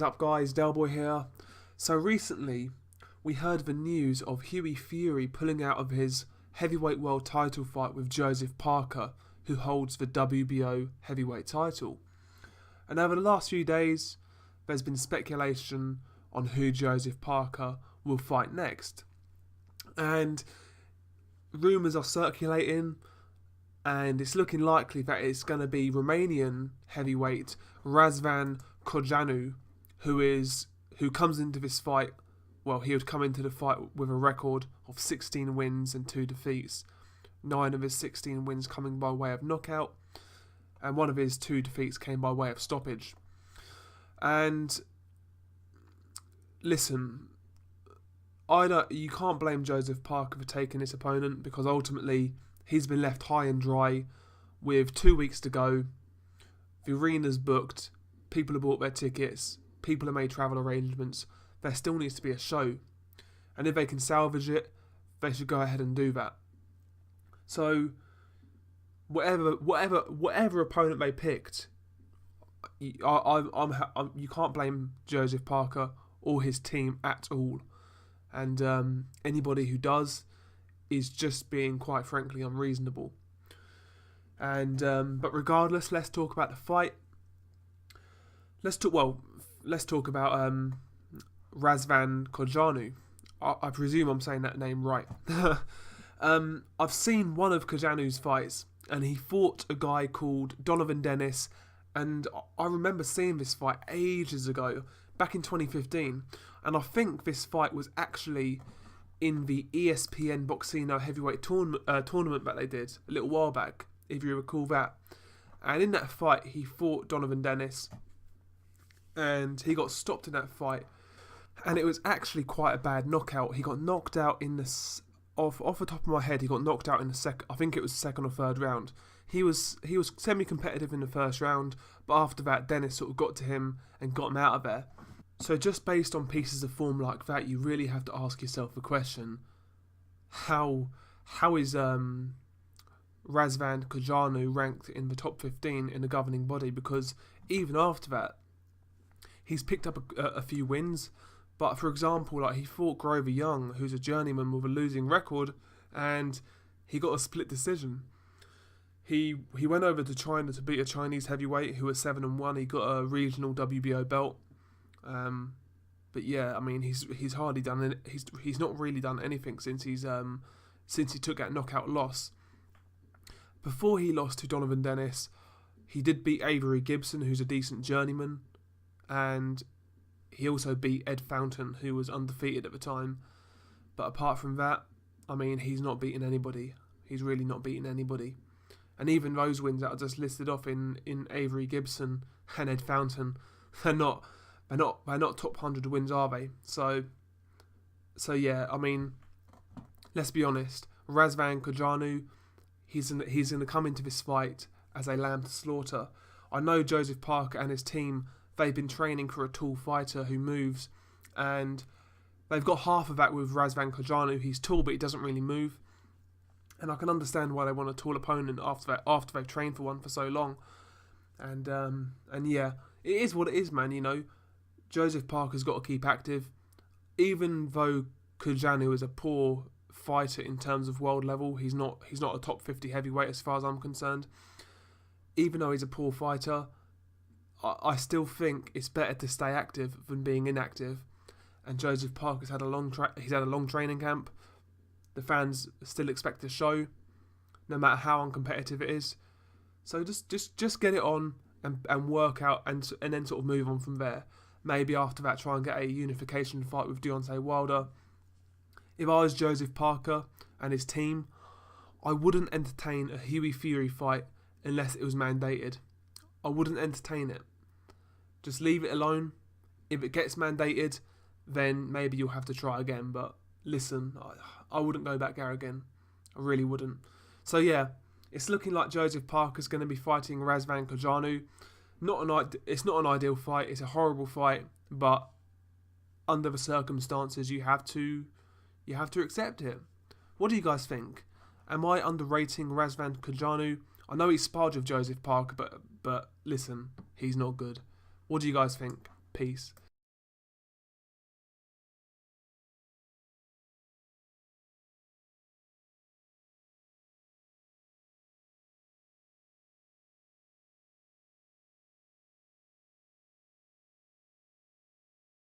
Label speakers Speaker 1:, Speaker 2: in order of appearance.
Speaker 1: is up, guys? Delboy here. So recently we heard the news of Hughie Fury pulling out of his heavyweight world title fight with Joseph Parker, who holds the WBO heavyweight title. And over the last few days there's been speculation on who Joseph Parker will fight next, and rumours are circulating, and it's looking likely that it's going to be Romanian heavyweight Razvan Cojanu, who comes into this fight. Well, he would come into the fight with a record of 16 wins and 2 defeats. 9 of his 16 wins coming by way of knockout, and 1 of his 2 defeats came by way of stoppage. And listen, you can't blame Joseph Parker for taking his opponent, because ultimately he's been left high and dry with 2 weeks to go. The arena's booked, people have bought their tickets, people have made travel arrangements. There still needs to be a show, and if they can salvage it, they should go ahead and do that. So whatever opponent they picked, you can't blame Joseph Parker or his team at all. And anybody who does is just being, quite frankly, unreasonable. And but regardless, let's talk about the fight. Let's talk about Razvan Cojanu. I presume I'm saying that name right. I've seen one of Kojanu's fights, and he fought a guy called Donovan Dennis, and I remember seeing this fight ages ago, back in 2015, and I think this fight was actually in the ESPN Boxino heavyweight tournament that they did a little while back, if you recall that. And in that fight, he fought Donovan Dennis, and he got stopped in that fight, and it was actually quite a bad knockout. He got knocked out in the off the top of my head. He got knocked out in the second. I think it was the second or third round. He was semi-competitive in the first round, but after that, Dennis sort of got to him and got him out of there. So just based on pieces of form like that, you really have to ask yourself the question: how is Razvan Cojanu ranked in the top 15 in the governing body? Because even after that, he's picked up a few wins. But for example, like, he fought Grover Young, who's a journeyman with a losing record, and he got a split decision. He went over to China to beat a Chinese heavyweight who was 7-1. He got a regional WBO belt. But yeah, I mean, he's hardly done it. He's not really done anything since he took that knockout loss. Before he lost to Donovan Dennis, he did beat Avery Gibson, who's a decent journeyman, and he also beat Ed Fountain, who was undefeated at the time. But apart from that, I mean, he's not beaten anybody. He's really not beaten anybody. And even those wins that I just listed off in Avery Gibson and Ed Fountain, they're not top 100 wins, are they? So yeah, I mean, let's be honest. Razvan Cojanu, he's going to come into this fight as a lamb to slaughter. I know Joseph Parker and his team, they've been training for a tall fighter who moves, and they've got half of that with Razvan Cojanu. He's tall, but he doesn't really move, and I can understand why they want a tall opponent after they've trained for one for so long. And yeah, it is what it is, man. You know, Joseph Parker's got to keep active, even though Cojanu is a poor fighter in terms of world level. He's not a top 50 heavyweight as far as I'm concerned. Even though he's a poor fighter, I still think it's better to stay active than being inactive. And Joseph Parker's had a long training camp. The fans still expect a show, no matter how uncompetitive it is. So just get it on and work out, and then sort of move on from there. Maybe after that, try and get a unification fight with Deontay Wilder. If I was Joseph Parker and his team, I wouldn't entertain a Hughie Fury fight unless it was mandated. I wouldn't entertain it. Just leave it alone. If it gets mandated, then maybe you'll have to try again. But listen, I wouldn't go back there again. I really wouldn't. So yeah, it's looking like Joseph Parker's going to be fighting Razvan Cojanu. It's not an ideal fight. It's a horrible fight. But under the circumstances, you have to accept it. What do you guys think? Am I underrating Razvan Cojanu? I know he's sparred with Joseph Parker, but listen, he's not good. What do you guys think? Peace.